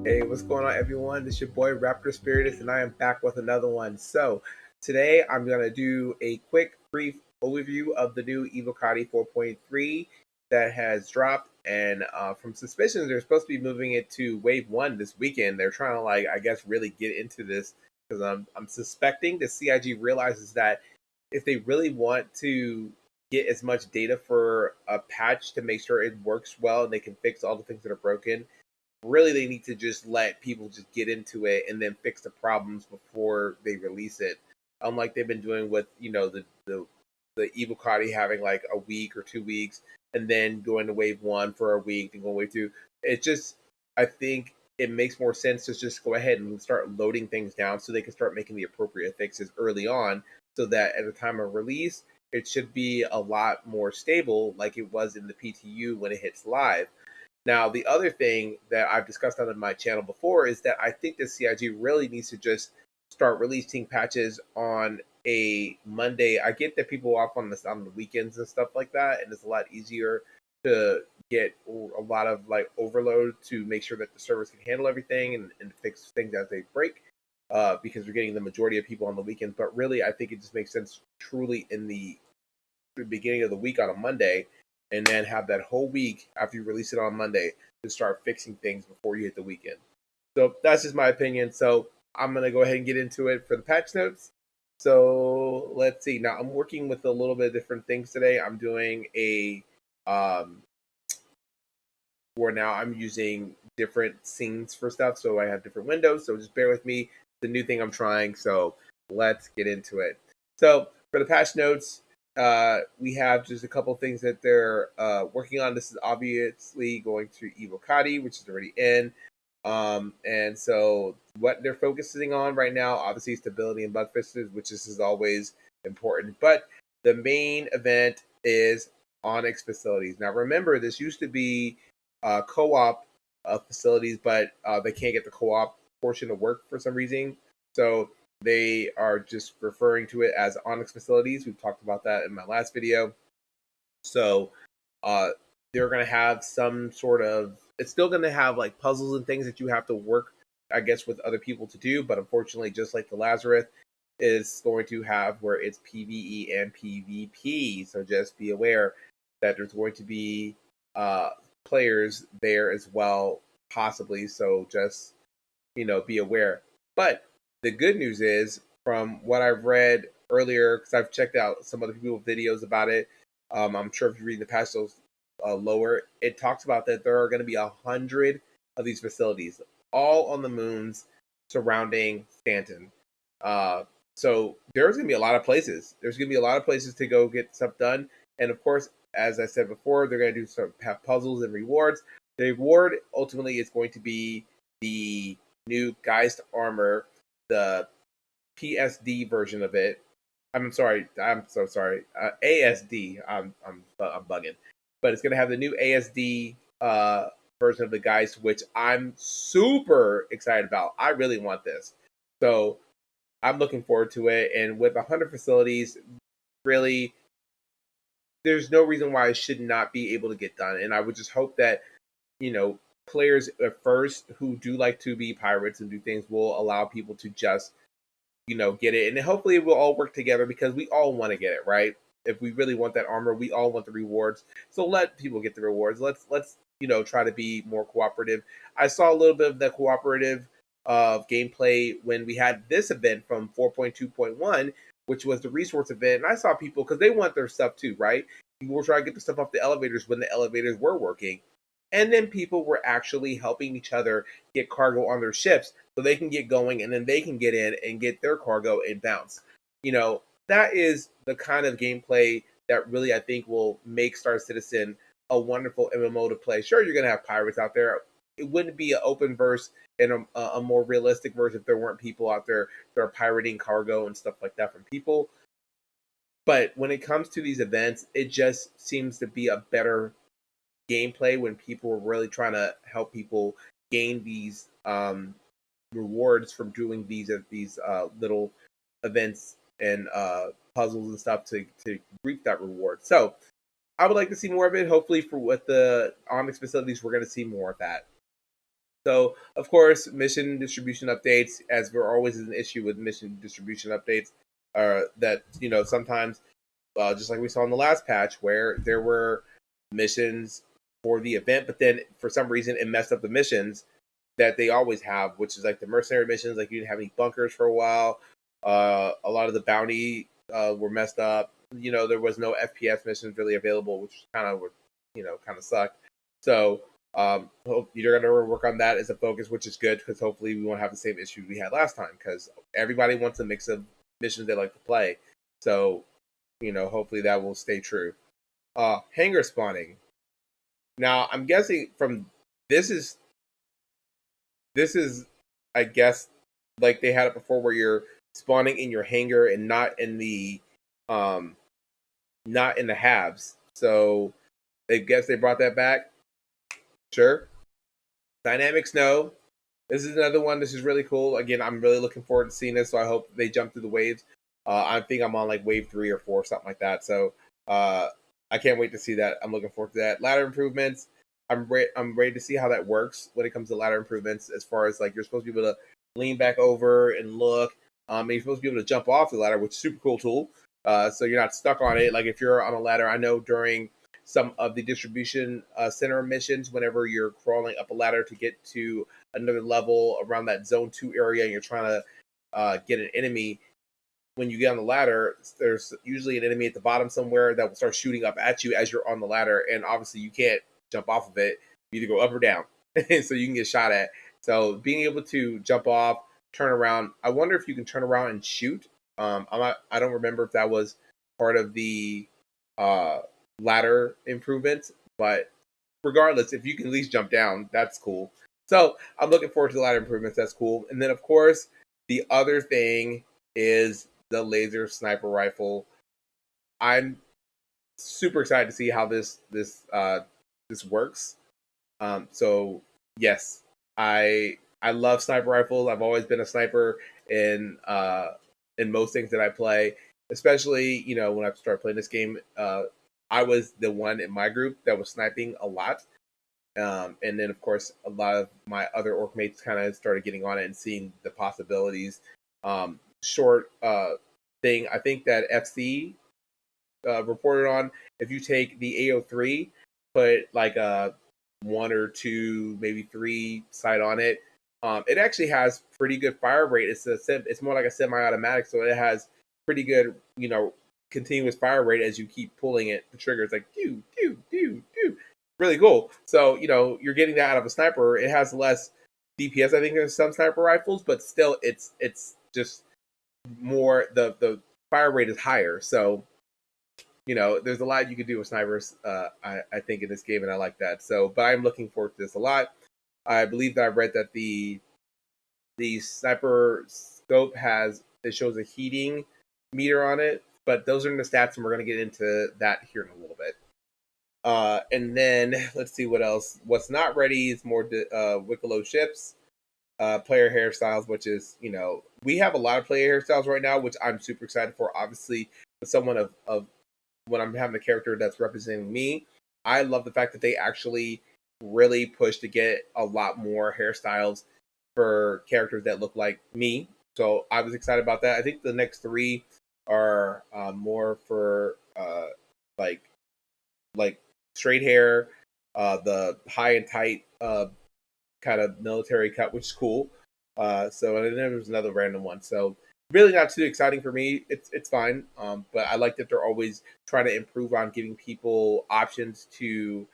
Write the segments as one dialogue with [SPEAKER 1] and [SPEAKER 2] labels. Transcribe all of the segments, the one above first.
[SPEAKER 1] Hey, what's going on, everyone? This is your boy Raptor Spiritus, and I am back with another one. So, today I'm going to do a quick, brief overview of the new Evocati 4.3 that has dropped. And from suspicions, they're supposed to be moving it to Wave 1 this weekend. They're trying to, I guess, really get into this because I'm suspecting the CIG realizes that if they really want to get as much data for a patch to make sure it works well and they can fix all the things that are broken, really they need to just let people just get into it and then fix the problems before they release it. Unlike they've been doing with the Evil Cardi having like a week or 2 weeks and then going to wave one for a week and going wave two. It just I think it makes more sense to just go ahead and start loading things down so they can start making the appropriate fixes early on so that at the time of release it should be a lot more stable like it was in the PTU when it hits live. Now, the other thing that I've discussed on my channel before is that I think the CIG really needs to just start releasing patches on a Monday. I get that people are off on the weekends and stuff like that, and it's a lot easier to get a lot of like overload to make sure that the servers can handle everything and fix things as they break. Because we're getting the majority of people on the weekends, but really, I think it just makes sense truly in the beginning of the week on a Monday, and then have that whole week after you release it on Monday to start fixing things before you hit the weekend. So that's just my opinion. So I'm gonna go ahead and get into it for the patch notes. So let's see. Now I'm working with a little bit of different things today. I'm doing a for now I'm using different scenes for stuff, so I have different windows. So just bear with me. The new thing I'm trying. So let's get into it. So for the patch notes, we have just a couple things that they're working on. This is obviously going to Evocati, which is already in. And so what they're focusing on right now, obviously stability and bug fixes, which is always important. But the main event is Onyx facilities. Now remember, this used to be co-op facilities, but they can't get the co-op portion to work for some reason. So they are just referring to it as Onyx facilities. We've talked about that in my last video. So uh, they're going to have some sort of. It's still going to have like puzzles and things that you have to work, I guess, with other people to do. But unfortunately, just like the Lazarus is going to have where it's PVE and PvP. So just be aware that there's going to be players there as well, possibly. So just be aware. But the good news is, from what I've read earlier, because I've checked out some other people's videos about it, I'm sure if you read the past those lower, it talks about that there are going to be 100 of these facilities, all on the moons surrounding Stanton. Uh, so there's going to be a lot of places. There's going to be a lot of places to go get stuff done, and of course, as I said before, they're going to do some have puzzles and rewards. The reward ultimately is going to be the new Geist armor, the PSD version of it. I'm sorry. I'm so sorry. ASD. I'm bugging, but it's gonna have the new ASD version of the Geist, which I'm super excited about. I really want this, so I'm looking forward to it. And with 100 facilities, really, there's no reason why it should not be able to get done. And I would just hope that you know players at first who do like to be pirates and do things will allow people to just get it, and hopefully we'll all work together because we all want to get it right. If we really want that armor, we all want the rewards. So let people get the rewards. Let's try to be more cooperative. I saw a little bit of the cooperative gameplay when we had this event from 4.2.1, which was the resource event, and I saw people because they want their stuff too, right? People were trying to get the stuff off the elevators when the elevators were working, and then people were actually helping each other get cargo on their ships so they can get going and then they can get in and get their cargo and bounce. That is the kind of gameplay that really I think will make Star Citizen a wonderful MMO to play. Sure, you're going to have pirates out there. It wouldn't be an open verse and a more realistic verse if there weren't people out there that are pirating cargo and stuff like that from people. But when it comes to these events, it just seems to be a better gameplay when people are really trying to help people gain these rewards from doing these little events and puzzles and stuff to reap that reward. So I would like to see more of it. Hopefully, for with the Onyx facilities, we're going to see more of that. So, of course, mission distribution updates, as there always is an issue with mission distribution updates, are that sometimes, just like we saw in the last patch, where there were missions for the event, but then for some reason it messed up the missions that they always have, which is like the mercenary missions. Like you didn't have any bunkers for a while. A lot of the bounty were messed up. There was no FPS missions really available, which kind of kind of sucked. So hope you're going to work on that as a focus, which is good because hopefully we won't have the same issues we had last time because everybody wants a mix of missions they like to play. So hopefully that will stay true. Hangar spawning. Now I'm guessing from this is this is I guess like they had it before where you're spawning in your hangar and um not in the halves. So I guess they brought that back. Sure. Dynamic snow. This is another one. This is really cool. Again, I'm really looking forward to seeing this. So I hope they jump through the waves. I think I'm on like wave 3 or 4, something like that. So uh, I can't wait to see that. I'm looking forward to that. Ladder improvements. I'm ready to see how that works when it comes to ladder improvements. As far as like you're supposed to be able to lean back over and look. And you're supposed to be able to jump off the ladder, which is a super cool tool. So you're not stuck on it. Like if you're on a ladder, I know during some of the distribution center missions, whenever you're crawling up a ladder to get to another level around that zone 2 area and you're trying to get an enemy, when you get on the ladder, there's usually an enemy at the bottom somewhere that will start shooting up at you as you're on the ladder, and obviously you can't jump off of it. You either go up or down, so you can get shot at. So being able to jump off, turn around. I wonder if you can turn around and shoot. I don't remember if that was part of the uh, ladder improvement, but regardless, if you can at least jump down, that's cool. So I'm looking forward to the ladder improvements. That's cool. And then of course, the other thing is the laser sniper rifle. I'm super excited to see how this works. So yes, I love sniper rifles. I've always been a sniper in most things that I play. Especially when I started playing this game, I was the one in my group that was sniping a lot. And then, of course, a lot of my other orc mates kind of started getting on it and seeing the possibilities. Short thing, I think that FC reported on, if you take the AO3, put like a 1 or 2, maybe 3 sight on it, it actually has pretty good fire rate. It's more like a semi-automatic, so it has pretty good, continuous fire rate as you keep pulling it. The trigger is like do do do do, really cool. So you're getting that out of a sniper. It has less DPS, I think, than some sniper rifles, but still, it's just more the fire rate is higher. So there's a lot you can do with snipers. I think in this game, and I like that. So, but I'm looking forward to this a lot. I believe that I read that the sniper scope it shows a heating meter on it, but those are the stats, and we're going to get into that here in a little bit. And then let's see what else. What's not ready is more Wicklow ships, player hairstyles, which is we have a lot of player hairstyles right now, which I'm super excited for. Obviously, with someone of when I'm having a character that's representing me, I love the fact that they actually really push to get a lot more hairstyles for characters that look like me. So I was excited about that. I think the next 3 are more for like like straight hair, the high and tight kind of military cut, which is cool. So and then there was another random one. So really not too exciting for me. It's fine. But I like that they're always trying to improve on giving people options to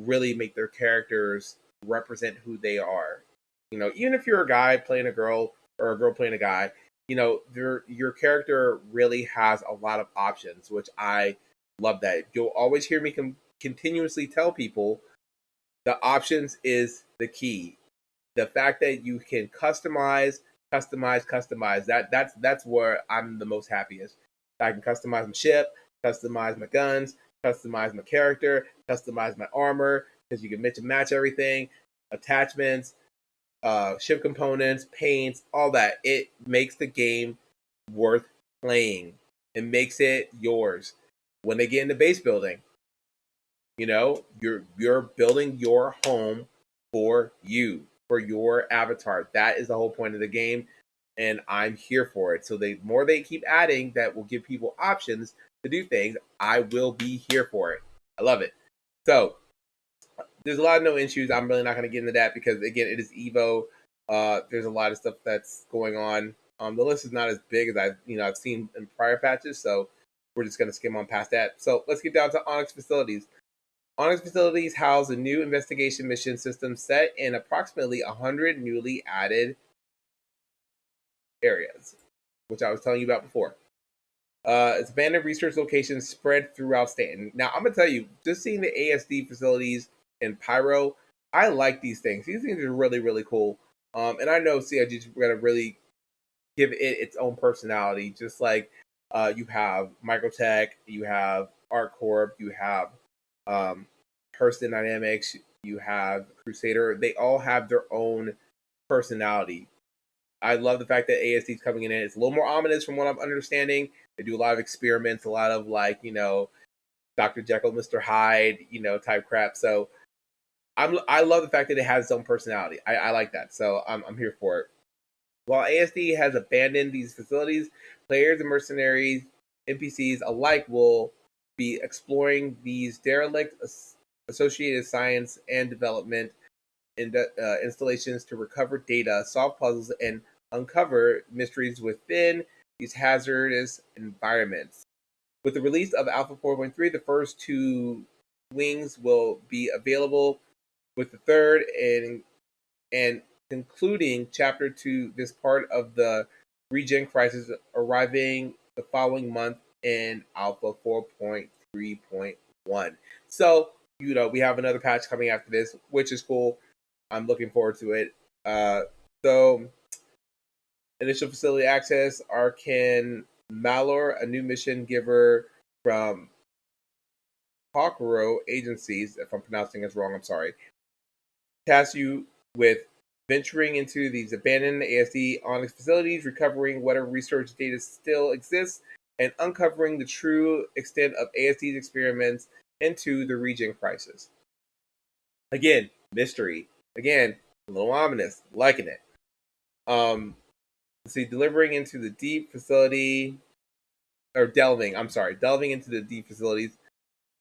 [SPEAKER 1] really make their characters represent who they are. Even if you're a guy playing a girl or a girl playing a guy, your character really has a lot of options, which I love. That you'll always hear me continuously tell people the options is the key. The fact that you can customize, that's where I'm the most happiest. I can customize my ship, customize my guns, customize my character, customize my armor, because you can mix and match everything, attachments, ship components, paints, all that. It makes the game worth playing. It makes it yours. When they get into base building, you're building your home for you. for your avatar. That is the whole point of the game, and I'm here for it. So the more they keep adding that will give people options to do things, I will be here for it. I love it. So there's a lot of no issues. I'm really not going to get into that because again, it is Evo. There's a lot of stuff that's going on. The list is not as big as I've seen in prior patches, so we're just going to skim on past that. So let's get down to Onyx facilities. Onyx facilities house a new investigation mission system set in approximately 100 newly added areas, which I was telling you about before. It's abandoned research locations spread throughout Stanton. Now, I'm going to tell you, just seeing the ASD facilities in Pyro, I like these things. These things are really, really cool. And I know CIG is going to really give it its own personality, just like you have Microtech, you have ArtCorp, you have Hurston Dynamics, you have Crusader. They all have their own personality. I love the fact that ASD is coming in. It's a little more ominous from what I'm understanding. They do a lot of experiments, a lot of Dr. Jekyll, Mr. Hyde, type crap. So I love the fact that it has its own personality. I like that. So I'm here for it. While ASD has abandoned these facilities, players and mercenaries, NPCs alike will be exploring these derelict associated science and development installations to recover data, solve puzzles, and uncover mysteries within these hazardous environments. With the release of Alpha 4.3, the first two wings will be available, with the third and concluding Chapter 2, this part of the Regen Crisis, arriving the following month in Alpha 4.3.1. So, we have another patch coming after this, which is cool. I'm looking forward to it. So, initial facility access, Arcan Malor, a new mission giver from Hawkrow Agencies, if I'm pronouncing this wrong, I'm sorry, tasks you with venturing into these abandoned ASD Onyx facilities, recovering whatever research data still exists, and uncovering the true extent of ASD's experiments into the Regen Crisis. Again, mystery. Again, a little ominous. Liking it. Let's see, delivering into the deep facility, or delving into the deep facilities.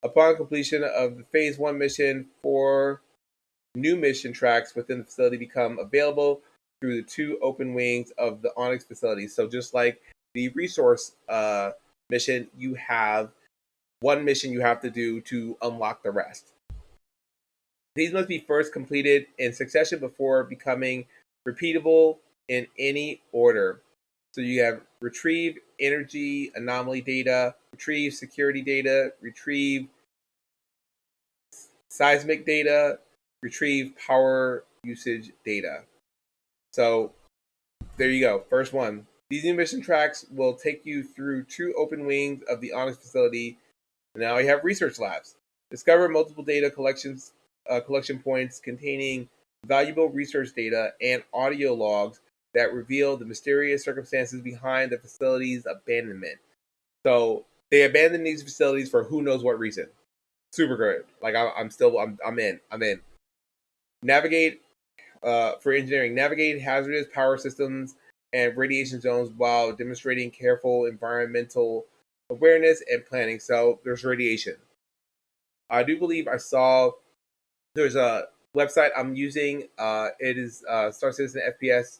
[SPEAKER 1] Upon completion of the Phase 1 mission, 4 new mission tracks within the facility become available through the 2 open wings of the Onyx facility. So just like the resource mission, you have one mission you have to do to unlock the rest. These must be first completed in succession before becoming repeatable in any order. So you have retrieve energy anomaly data, retrieve security data, retrieve seismic data, retrieve power usage data. So there you go. First one. These new mission tracks will take you through 2 open wings of the Onyx facility. Now you have research labs. Discover multiple data collection points containing valuable research data and audio logs that reveal the mysterious circumstances behind the facility's abandonment. So they abandoned these facilities for who knows what reason. Super good. Like I'm in. Navigate for engineering. Navigate hazardous power systems and radiation zones while demonstrating careful environmental awareness and planning. So there's radiation. I do believe I saw there's a website I'm using. It is Star Citizen FPS.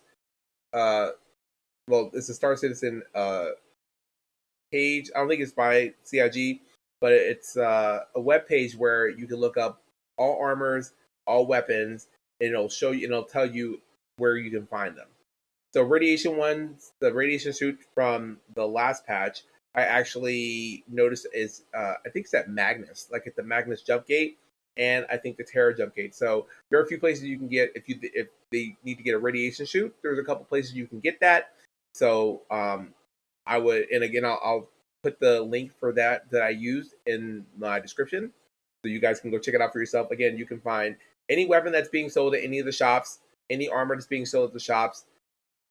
[SPEAKER 1] It's a Star Citizen page. I don't think it's by CIG, but it's a web page where you can look up all armors, all weapons, and it'll show you and it'll tell you where you can find them. So radiation ones, the radiation suit from the last patch, I actually noticed is I think it's at Magnus, like at the Magnus jump gate, and I think the Terra jump gate. So there are a few places you can get if they need to get a radiation shoot. There's a couple places you can get that. So I would, and again, I'll put the link for that I used in my description, so you guys can go check it out for yourself. Again, you can find any weapon that's being sold at any of the shops, any armor that's being sold at the shops.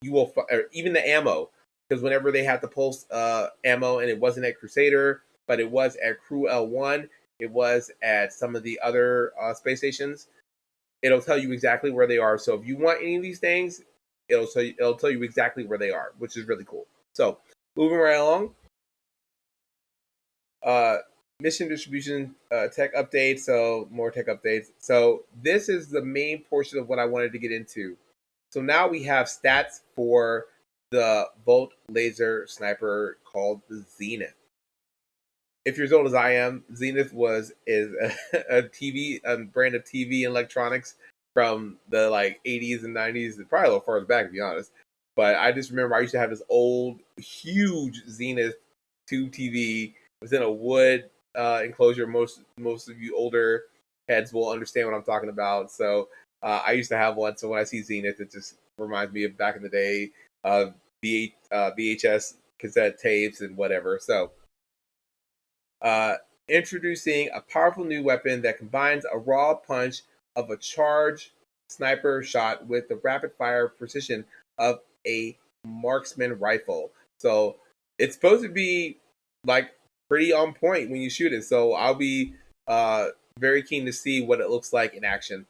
[SPEAKER 1] You will, or even the ammo, because whenever they had the pulse ammo, and it wasn't at Crusader, but it was at Crew L1, it was at some of the other space stations. it'll tell you exactly where they are. So if you want any of these things, it'll tell you exactly where they are, which is really cool. So moving right along, uh, mission distribution tech updates. So more tech updates. So this is the main portion of what I wanted to get into. So now we have stats for the Volt laser sniper called the Zenith. If you're as old as I am, Zenith is a TV brand of TV electronics from the like 80s and 90s, probably a little further back to be honest. But I just remember I used to have this old, huge Zenith tube TV. It was in a wood enclosure. Most of you older heads will understand what I'm talking about. So I used to have one. So when I see Zenith, it just reminds me of back in the day, VHS cassette tapes and whatever. So uh, introducing a powerful new weapon that combines a raw punch of a charged sniper shot with the rapid fire precision of a marksman rifle. So it's supposed to be like pretty on point when you shoot it. So I'll be very keen to see what it looks like in action.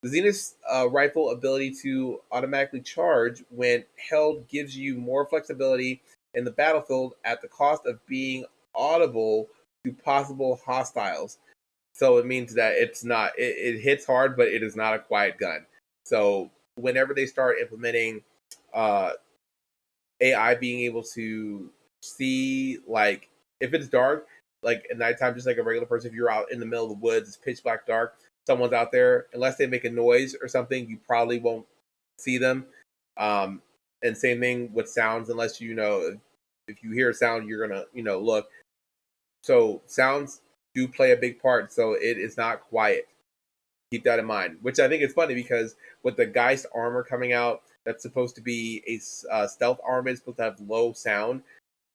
[SPEAKER 1] The Zenith's rifle ability to automatically charge when held gives you more flexibility in the battlefield at the cost of being audible to possible hostiles. So it means that it's not it hits hard, but it is not a quiet gun. So whenever they start implementing uh, AI being able to see like if it's dark, like at nighttime, just like a regular person, if you're out in the middle of the woods, it's pitch black dark, someone's out there, unless they make a noise or something, you probably won't see them. Um, and same thing with sounds, unless you know if you hear a sound, you're gonna look. So sounds do play a big part. So it is not quiet. Keep that in mind. Which I think is funny because with the Geist armor coming out, that's supposed to be a stealth armor. It's supposed to have low sound.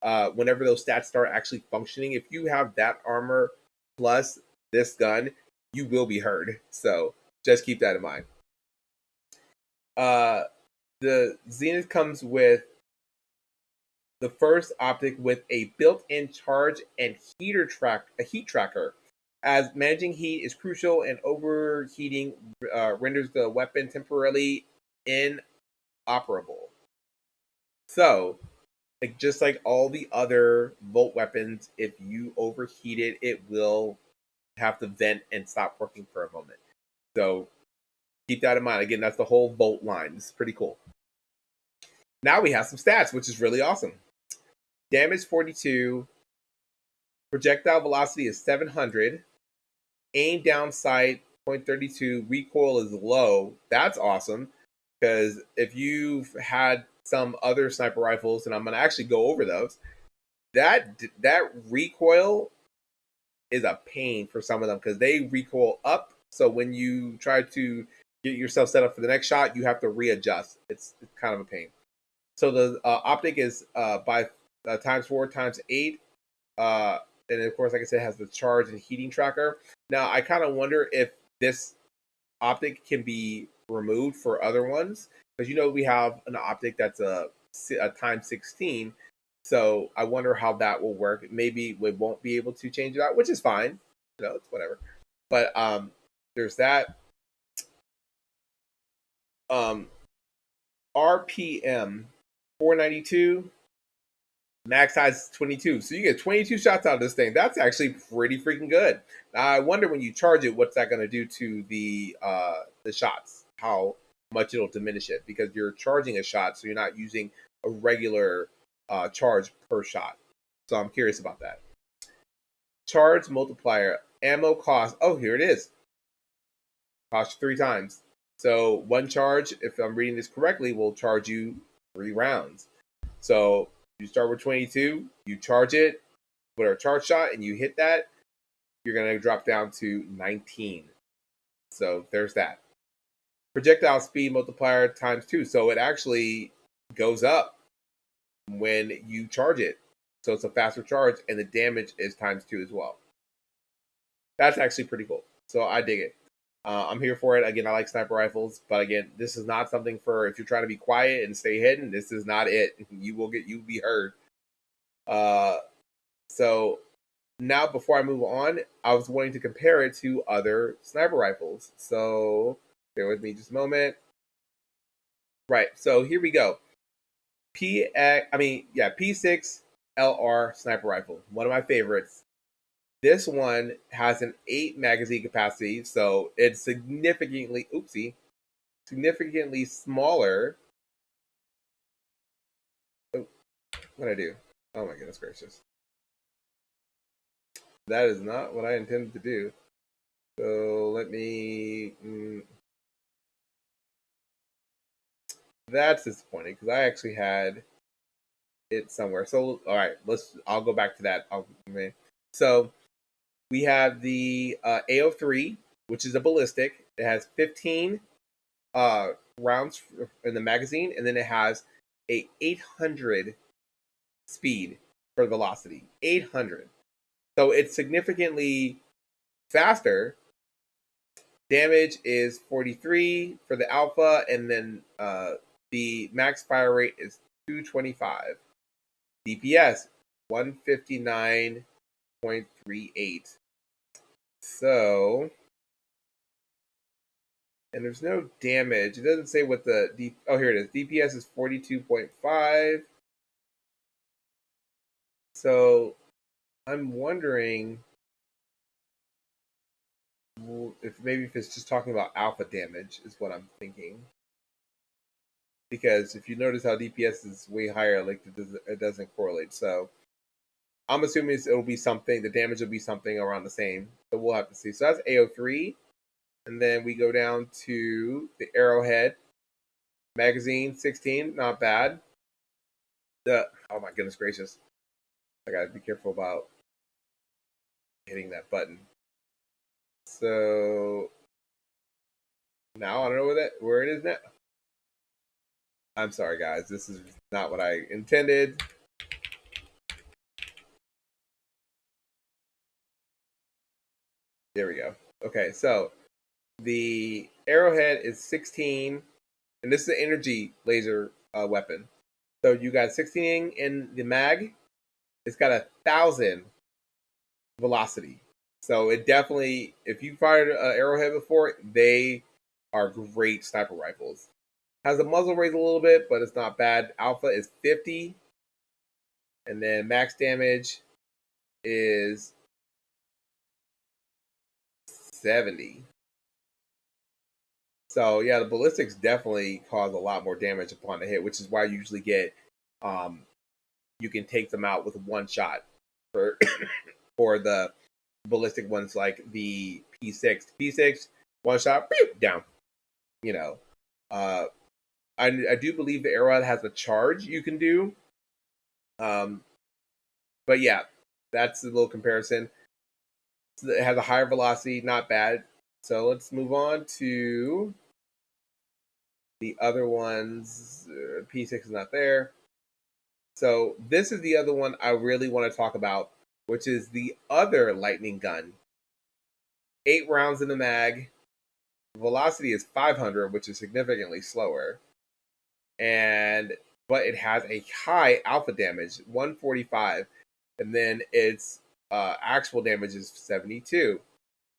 [SPEAKER 1] Whenever those stats start actually functioning, if you have that armor plus this gun, you will be heard. So just keep that in mind. Uh, the Zenith comes with the first optic with a built-in charge and a heat tracker, as managing heat is crucial and overheating renders the weapon temporarily inoperable. So, like just like all the other Volt weapons, if you overheat it, it will have to vent and stop working for a moment. So keep that in mind. Again, that's the whole Volt line. It's pretty cool. Now we have some stats, which is really awesome. Damage 42, projectile velocity is 700, aim down sight 0.32, recoil is low. That's awesome because if you've had some other sniper rifles, and I'm going to actually go over those, that recoil is a pain for some of them because they recoil up. So when you try to get yourself set up for the next shot, you have to readjust. It's kind of a pain. So the optic is by times 4 times 8. And of course, like I said, it has the charge and heating tracker. Now, I kind of wonder if this optic can be removed for other ones because we have an optic that's a times 16. So I wonder how that will work. Maybe we won't be able to change it out, which is fine. It's whatever. But there's that. RPM 492. Max size is 22. So you get 22 shots out of this thing. That's actually pretty freaking good. Now, I wonder when you charge it, what's that going to do to the shots? How much it'll diminish it because you're charging a shot, so you're not using a regular charge per shot. So I'm curious about that. Charge multiplier ammo cost. Oh, here it is. Cost you 3 times. So one charge, if I'm reading this correctly, will charge you 3 rounds. So you start with 22, you charge it with a charge shot, and you hit that, you're going to drop down to 19. So there's that. Projectile speed multiplier times 2. So it actually goes up when you charge it. So it's a faster charge, and the damage is times 2 as well. That's actually pretty cool. So I dig it. I'm here for it. Again, I like sniper rifles, but again, this is not something for if you're trying to be quiet and stay hidden. This is not it. You'll be heard. So now, before I move on, I was wanting to compare it to other sniper rifles. So Bear with me just a moment. Right, so here we go. P6 LR sniper rifle, one of my favorites. This one has an 8 magazine capacity, so it's significantly smaller. Oh, what did I do? Oh my goodness gracious. That is not what I intended to do. So let me. That's disappointing because I actually had it somewhere. So all right, I'll go back to that. So we have the AO3, which is a ballistic. It has 15 rounds in the magazine, and then it has a 800 speed for velocity. 800. So it's significantly faster. Damage is 43 for the alpha, and then the max fire rate is 225. DPS 159.38. So, and there's no damage. It doesn't say what the oh, here it is. DPS is 42.5. So I'm wondering if it's just talking about alpha damage is what I'm thinking. Because if you notice how DPS is way higher, like it doesn't correlate. So I'm assuming it'll be something. The damage will be something around the same. So we'll have to see. So that's AO3, and then we go down to the Arrowhead magazine 16. Not bad. Oh my goodness gracious! I gotta be careful about hitting that button. So now I don't know where it is now. I'm sorry, guys. This is not what I intended. There we go. Okay, so the Arrowhead is 16, and this is an energy laser weapon. So you got 16 in the mag. It's got 1,000 velocity. So it definitely, if you fired an Arrowhead before, they are great sniper rifles. Has a muzzle raise a little bit, but it's not bad. Alpha is 50, and then max damage is 70. So yeah, the ballistics definitely cause a lot more damage upon the hit, which is why you usually get you can take them out with one shot for for the ballistic ones like the P6. P6 one shot down. You know, uh, I do believe the arrow has a charge you can do. But yeah, that's a little comparison. It has a higher velocity, not bad. So let's move on to the other ones. P6 is not there. So this is the other one I really want to talk about, which is the other lightning gun. 8 rounds in the mag. Velocity is 500, which is significantly slower. But it has a high alpha damage, 145, and then its actual damage is 72.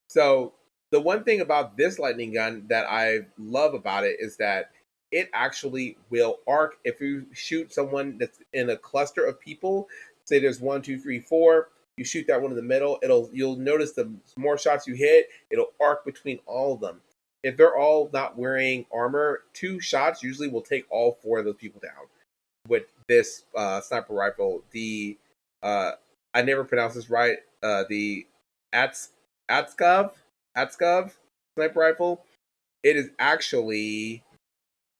[SPEAKER 1] So the one thing about this lightning gun that I love about it is that it actually will arc if you shoot someone that's in a cluster of people. Say there's 1, 2, 3, 4. You shoot that one in the middle. You'll notice the more shots you hit, it'll arc between all of them. If they're all not wearing armor, 2 shots usually will take all 4 of those people down. With this sniper rifle, the I never pronounce this right. The Atskov sniper rifle. It is actually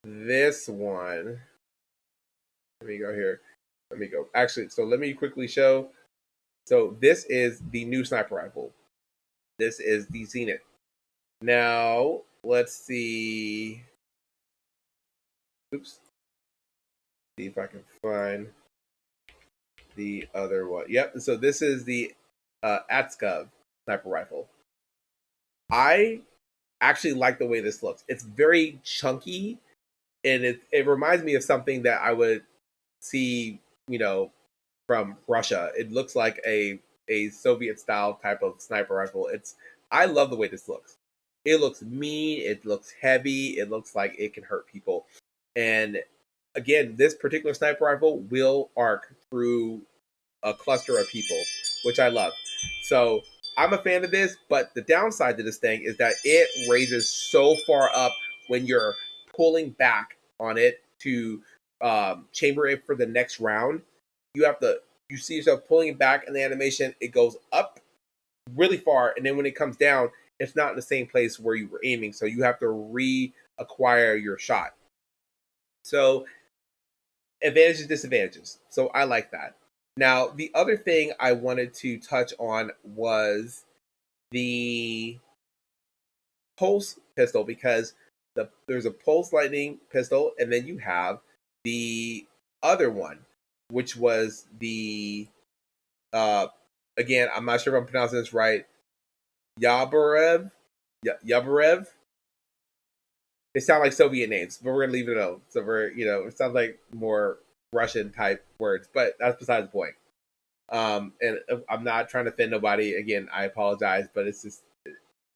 [SPEAKER 1] this one. Let me go here. Let me go. Actually, so let me quickly show. So this is the new sniper rifle. This is the Zenith. Now let's see. Oops. See if I can find the other one. Yep. So this is the Atskov sniper rifle. I actually like the way this looks. It's very chunky, and it reminds me of something that I would see, from Russia. It looks like a Soviet style type of sniper rifle. I love the way this looks. It looks mean, it looks heavy, it looks like it can hurt people. And again, this particular sniper rifle will arc through a cluster of people, which I love. So I'm a fan of this, but the downside to this thing is that it raises so far up when you're pulling back on it to chamber it for the next round. You see yourself pulling it back in the animation, it goes up really far, and then when it comes down, it's not in the same place where you were aiming, so you have to reacquire your shot. So advantages, disadvantages. So I like that. Now, the other thing I wanted to touch on was the pulse pistol, because there's a pulse lightning pistol, and then you have the other one, which was the uh again, I'm not sure if I'm pronouncing this right, Yabarev. Yabarev. They sound like Soviet names, but we're gonna leave it alone. So it sounds like more Russian type words, but that's besides the point. And I'm not trying to offend nobody. Again, I apologize, but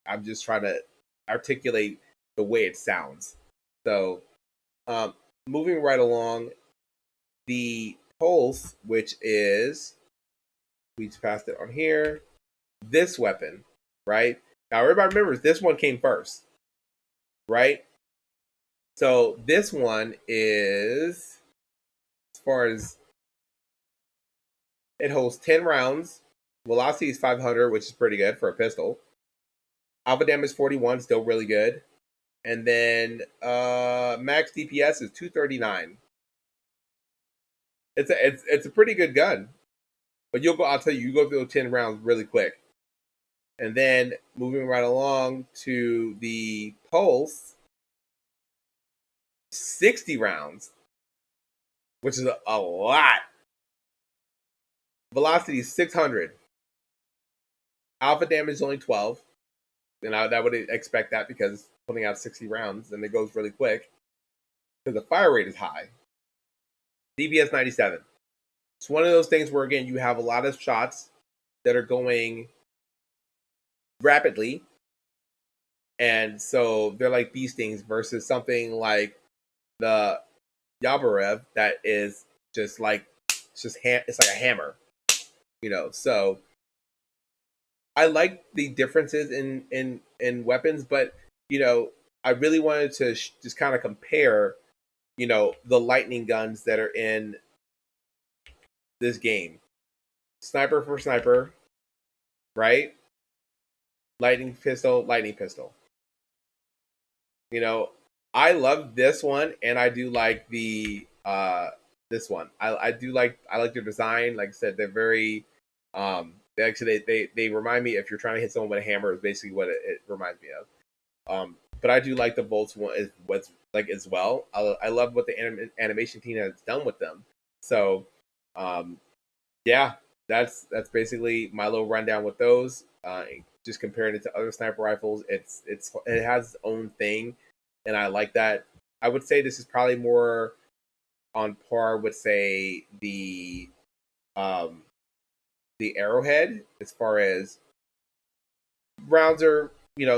[SPEAKER 1] I'm just trying to articulate the way it sounds. So, um, moving right along, the pulse, which is, we just passed it on here. This weapon, right? Now, everybody remembers this one came first, right? So this one is, as far as, it holds 10 rounds. Velocity is 500, which is pretty good for a pistol. Alpha damage 41, still really good. And then max DPS is 239. It's a pretty good gun. But I'll tell you, you go through 10 rounds really quick. And then moving right along to the pulse, 60 rounds, which is a lot. Velocity is 600. Alpha damage is only 12. And I would expect that because putting out 60 rounds and it goes really quick because the fire rate is high. DPS 97. It's one of those things where, again, you have a lot of shots that are going rapidly. And so they're like bee stings versus something like the Yabarev that is just like, it's like a hammer, So I like the differences in weapons, but I really wanted to just kind of compare, the lightning guns that are in this game. Sniper for sniper, right? Lightning pistol, lightning pistol. I love this one, and I do like the this one. I like their design. Like I said, they're very they remind me, if you're trying to hit someone with a hammer, is basically what it reminds me of. But I do like the bolts one as well. I love what the animation team has done with them. So, yeah, that's basically my little rundown with those. Just comparing it to other sniper rifles, it has its own thing, and I like that. I would say this is probably more on par with, say, the Arrowhead, as far as rounds are,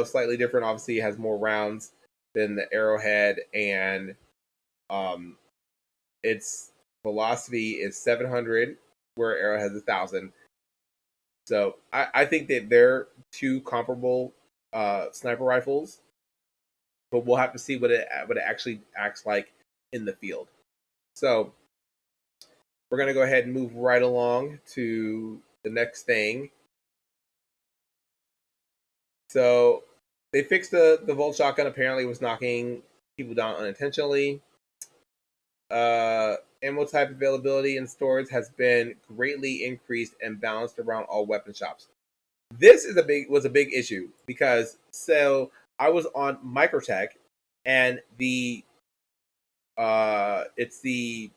[SPEAKER 1] slightly different. Obviously, it has more rounds than the Arrowhead, and its velocity is 700, where Arrowhead has 1,000. So I think that they're two comparable sniper rifles, but we'll have to see what it actually acts like in the field. So we're gonna go ahead and move right along to the next thing. So they fixed the Volt shotgun. Apparently, was knocking people down unintentionally. Ammo type availability in stores has been greatly increased and balanced around all weapon shops. This was a big issue because, so I was on Microtech, and it's the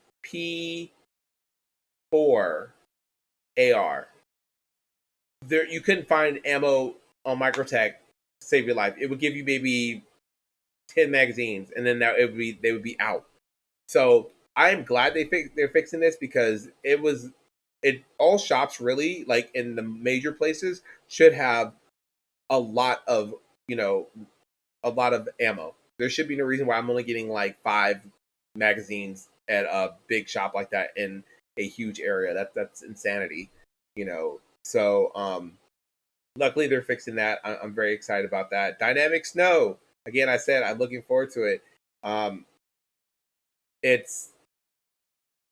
[SPEAKER 1] P4 AR. There, you couldn't find ammo on Microtech to save your life. It would give you maybe 10 magazines, and then they would be out. So I am glad they're fixing this, because all shops, really, like in the major places, should have a lot of a lot of ammo. There should be no reason why I'm only getting like 5 magazines at a big shop like that in a huge area. That's insanity, you know. So luckily they're fixing that. I'm very excited about that. Dynamic snow. Again, I said I'm looking forward to it. Um, it's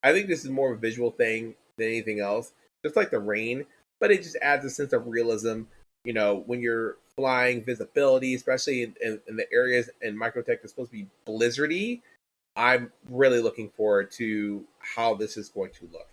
[SPEAKER 1] I think this is more of a visual thing than anything else. Just like the rain, but it just adds a sense of realism. You know, when you're flying, visibility, especially in the areas in Microtech that's supposed to be blizzardy. I'm really looking forward to how this is going to look.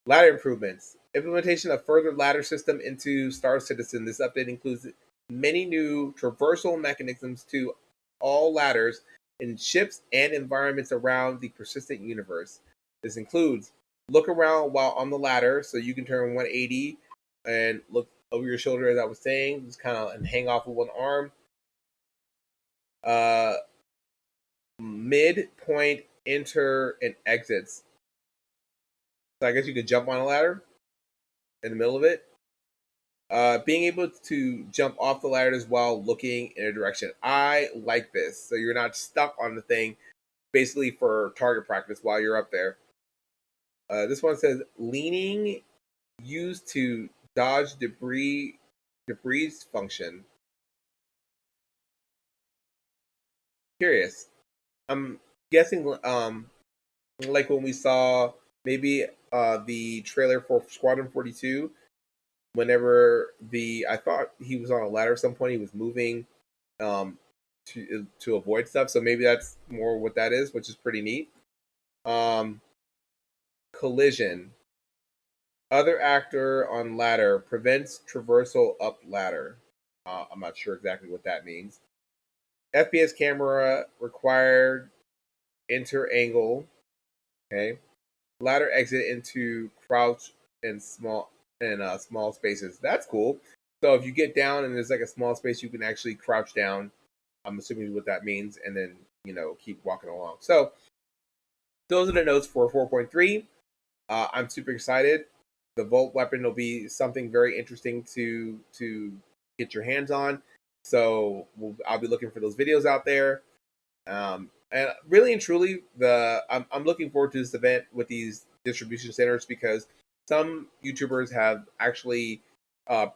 [SPEAKER 1] Ladder improvements. Implementation of further ladder system into Star Citizen. This update includes many new traversal mechanisms to all ladders in ships and environments around the persistent universe. This includes look around while on the ladder, so you can turn 180 and look over your shoulder, as I was saying, just kind of and hang off with one arm. Midpoint enter and exits. So I guess you could jump on a ladder in the middle of it. Being able to jump off the ladders while looking in a direction. I like this. So you're not stuck on the thing basically for target practice while you're up there. This one says leaning used to dodge debris function. Curious. I'm guessing like when we saw maybe the trailer for Squadron 42, whenever I thought he was on a ladder at some point, he was moving to avoid stuff. So maybe that's more what that is, which is pretty neat. Collision. Other actor on ladder prevents traversal up ladder. I'm not sure exactly what that means. FPS camera required enter angle. Okay. Ladder exit into crouch and small spaces. That's cool. So if you get down and there's like a small space, you can actually crouch down. I'm assuming what that means, and then keep walking along. So those are the notes for 4.3. I'm super excited. The Volt weapon will be something very interesting to get your hands on. So I'll be looking for those videos out there. And really and truly, I'm looking forward to this event with these distribution centers because some YouTubers have actually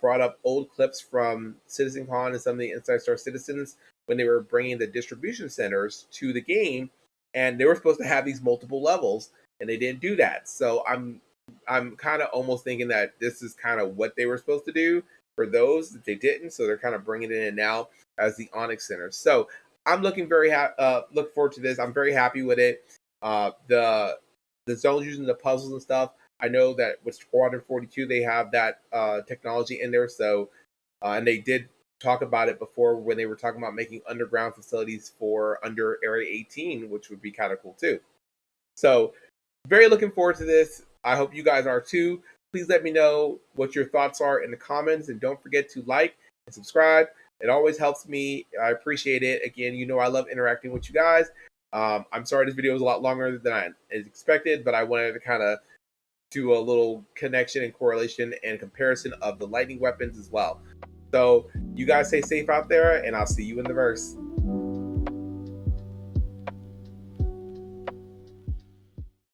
[SPEAKER 1] brought up old clips from CitizenCon and some of the Inside Star Citizens when they were bringing the distribution centers to the game, and they were supposed to have these multiple levels, and they didn't do that. So I'm kind of almost thinking that this is kind of what they were supposed to do for those that they didn't. So they're kind of bringing it in now as the Onyx Center. So I'm looking look forward to this. I'm very happy with it. The zones using the puzzles and stuff. I know that with Squadron 42 they have that technology in there. So and they did talk about it before when they were talking about making underground facilities for under Area 18, which would be kind of cool too. So very looking forward to this. I hope you guys are too. Please let me know what your thoughts are in the comments, and don't forget to like and subscribe. It always helps me. I appreciate it. Again, I love interacting with you guys. I'm sorry this video was a lot longer than I expected, but I wanted to kind of do a little connection and correlation and comparison of the lightning weapons as well. So you guys stay safe out there, and I'll see you in the verse.